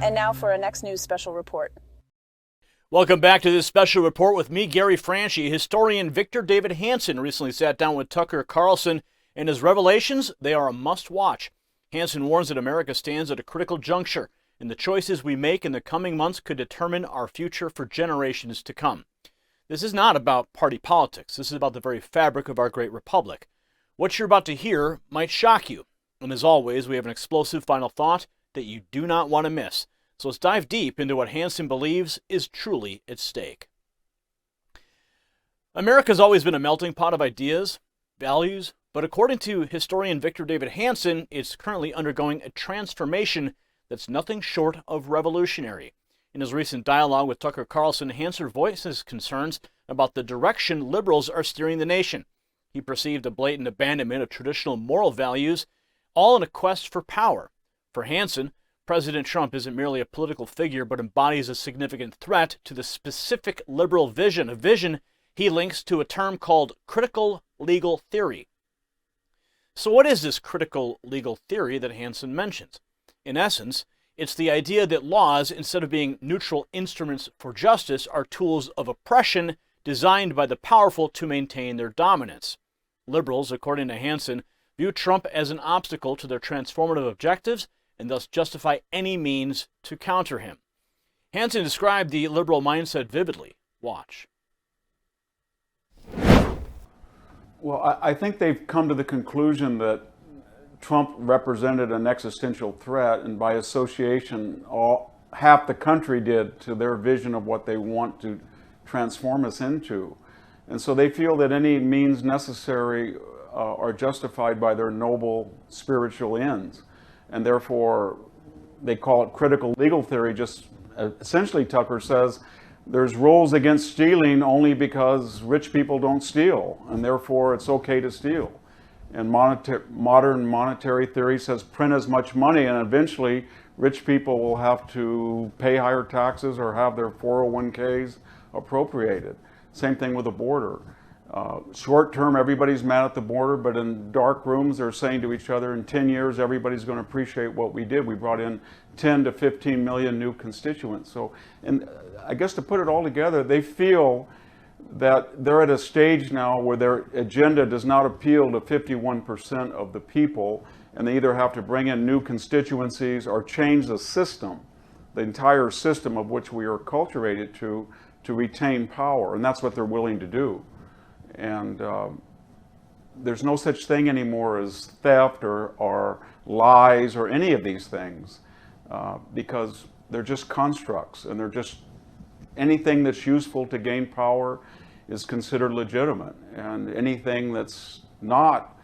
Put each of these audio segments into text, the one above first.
And now for our next news special report. Welcome back to this special report with me, Gary Franchi. Historian Victor Davis Hanson recently sat down with Tucker Carlson, and his revelations, they are a must-watch. Hanson warns that America stands at a critical juncture, and the choices we make in the coming months could determine our future for generations to come. This is not about party politics. This is about the very fabric of our great republic. What you're about to hear might shock you. And as always, we have an explosive final thought that you do not want to miss. So let's dive deep into what Hanson believes is truly at stake. America's always been a melting pot of ideas, values, but according to historian Victor Davis Hanson, it's currently undergoing a transformation that's nothing short of revolutionary. In his recent dialogue with Tucker Carlson, Hanson voices concerns about the direction liberals are steering the nation. He perceived a blatant abandonment of traditional moral values, all in a quest for power. For Hanson, President Trump isn't merely a political figure, but embodies a significant threat to the specific liberal vision, a vision he links to a term called critical legal theory. So what is this critical legal theory that Hanson mentions? In essence, it's the idea that laws, instead of being neutral instruments for justice, are tools of oppression designed by the powerful to maintain their dominance. Liberals, according to Hanson, view Trump as an obstacle to their transformative objectives and thus justify any means to counter him. Hanson described the liberal mindset vividly. Watch. Well, I think they've come to the conclusion that Trump represented an existential threat, and by association, half the country did, to their vision of what they want to transform us into. And so they feel that any means necessary are justified by their noble spiritual ends. And therefore, they call it critical legal theory. Just essentially, Tucker says, there's rules against stealing only because rich people don't steal, and therefore it's okay to steal. And modern monetary theory says print as much money, and eventually rich people will have to pay higher taxes or have their 401ks appropriated. Same thing with the border. Short term, everybody's mad at the border, but in dark rooms, they're saying to each other, in 10 years, everybody's going to appreciate what we did. We brought in 10 to 15 million new constituents. So, and I guess to put it all together, they feel that they're at a stage now where their agenda does not appeal to 51% of the people, and they either have to bring in new constituencies or change the system, the entire system of which we are acculturated to retain power, and that's what they're willing to do. And there's no such thing anymore as theft or lies or any of these things, because they're just constructs, and they're just anything that's useful to gain power is considered legitimate, and anything that's not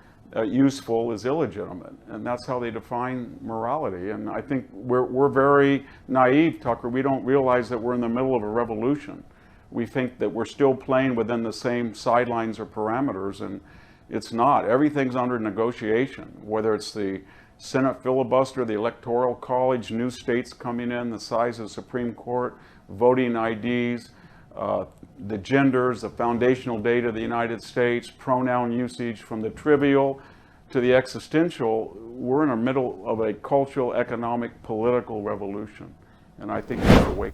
useful is illegitimate, and that's how they define morality. And I think we're very naive, Tucker. We don't realize that we're in the middle of a revolution. We think that we're still playing within the same sidelines or parameters, and it's not. Everything's under negotiation, whether it's the Senate filibuster, the Electoral College, new states coming in, the size of the Supreme Court, voting IDs, the genders, the foundational data of the United States, pronoun usage, from the trivial to the existential. We're in the middle of a cultural, economic, political revolution, and I think we're awake.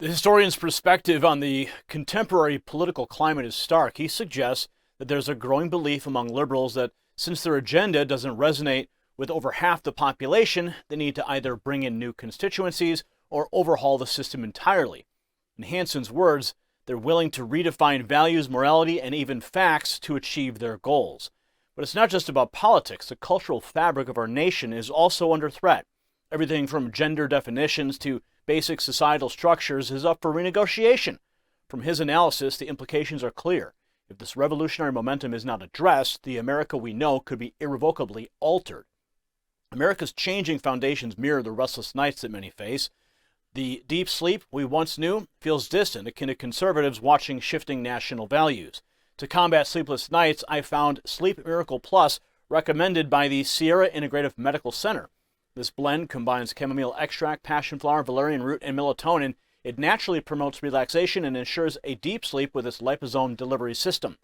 The historian's perspective on the contemporary political climate is stark. He suggests that there's a growing belief among liberals that since their agenda doesn't resonate with over half the population, they need to either bring in new constituencies or overhaul the system entirely. In Hanson's words, they're willing to redefine values, morality, and even facts to achieve their goals. But it's not just about politics. The cultural fabric of our nation is also under threat. Everything from gender definitions to basic societal structures is up for renegotiation. From his analysis, the implications are clear. If this revolutionary momentum is not addressed, the America we know could be irrevocably altered. America's changing foundations mirror the restless nights that many face. The deep sleep we once knew feels distant, akin to conservatives watching shifting national values. To combat sleepless nights, I found Sleep Miracle Plus, recommended by the Sierra Integrative Medical Center. This blend combines chamomile extract, passion flower, valerian root, and melatonin. It naturally promotes relaxation and ensures a deep sleep with its liposome delivery system.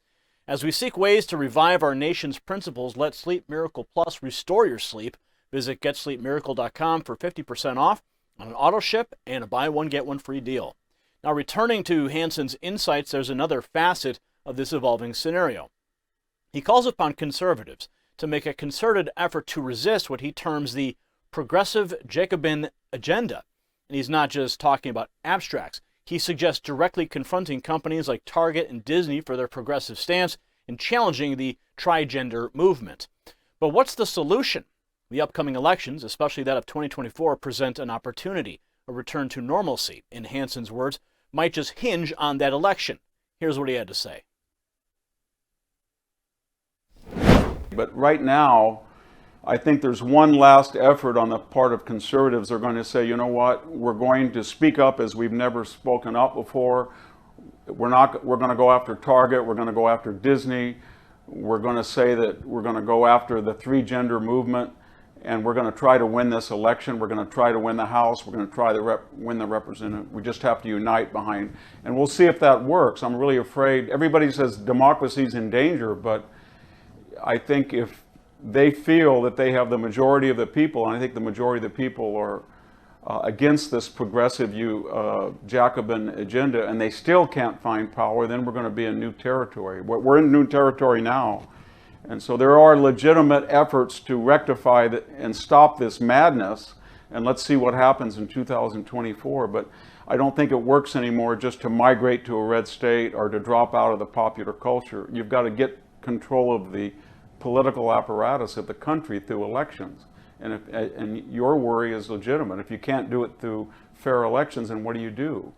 As we seek ways to revive our nation's principles, let Sleep Miracle Plus restore your sleep. Visit GetSleepMiracle.com for 50% off on an auto ship and a buy one, get one free deal. Now, returning to Hanson's insights, there's another facet of this evolving scenario. He calls upon conservatives to make a concerted effort to resist what he terms the progressive Jacobin agenda. And he's not just talking about abstracts. He suggests directly confronting companies like Target and Disney for their progressive stance and challenging the trigender movement. But what's the solution? The upcoming elections, especially that of 2024, present an opportunity. A return to normalcy, in Hanson's words, might just hinge on that election. Here's what he had to say. But right now, I think there's one last effort on the part of conservatives. They're going to say, you know what, we're going to speak up as we've never spoken up before. We're going to go after Target. We're going to go after Disney. We're going to say that we're going to go after the three-gender movement, and we're going to try to win this election. We're going to try to win the House. We're going to try to win the representative. We just have to unite behind, and we'll see if that works. I'm really afraid. Everybody says democracy's in danger, but I think if they feel that they have the majority of the people, and I think the majority of the people are against this progressive Jacobin agenda, and they still can't find power, then we're going to be in new territory. We're in new territory now. And so there are legitimate efforts to rectify and stop this madness, and let's see what happens in 2024. But I don't think it works anymore just to migrate to a red state or to drop out of the popular culture. You've got to get control of the political apparatus of the country through elections. And your worry is legitimate. If you can't do it through fair elections, then what do you do?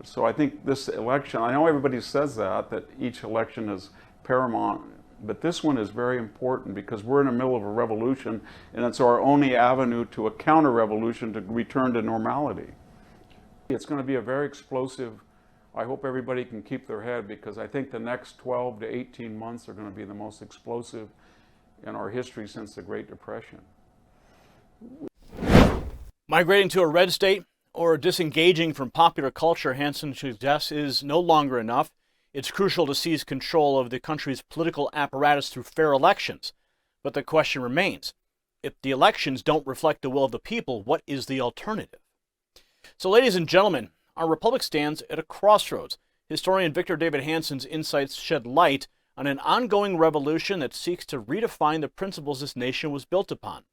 So I think this election, I know everybody says that each election is paramount, but this one is very important because we're in the middle of a revolution, and it's our only avenue to a counter-revolution to return to normality. It's going to be a very explosive. I hope everybody can keep their head, because I think the next 12 to 18 months are going to be the most explosive in our history since the Great Depression. Migrating to a red state or disengaging from popular culture, Hanson suggests, is no longer enough. It's crucial to seize control of the country's political apparatus through fair elections. But the question remains, if the elections don't reflect the will of the people, what is the alternative? So, ladies and gentlemen, our republic stands at a crossroads. Historian Victor Davis Hanson's insights shed light on an ongoing revolution that seeks to redefine the principles this nation was built upon.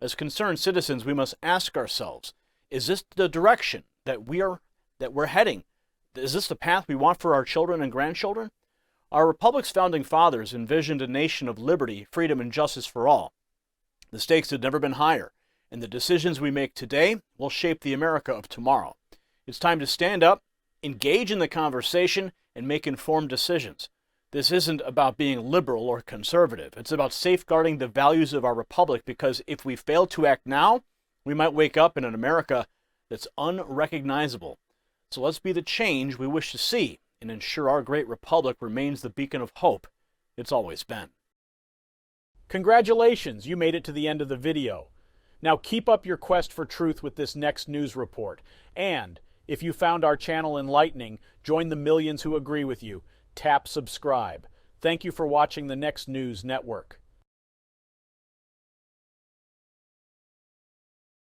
As concerned citizens, we must ask ourselves, is this the direction that we're heading? Is this the path we want for our children and grandchildren? Our republic's founding fathers envisioned a nation of liberty, freedom, and justice for all. The stakes had never been higher, and the decisions we make today will shape the America of tomorrow. It's time to stand up, engage in the conversation, and make informed decisions. This isn't about being liberal or conservative. It's about safeguarding the values of our republic, because if we fail to act now, we might wake up in an America that's unrecognizable. So let's be the change we wish to see and ensure our great republic remains the beacon of hope it's always been. Congratulations, you made it to the end of the video. Now keep up your quest for truth with this next news report. And if you found our channel enlightening, join the millions who agree with you. Tap subscribe. Thank you for watching the Next News Network.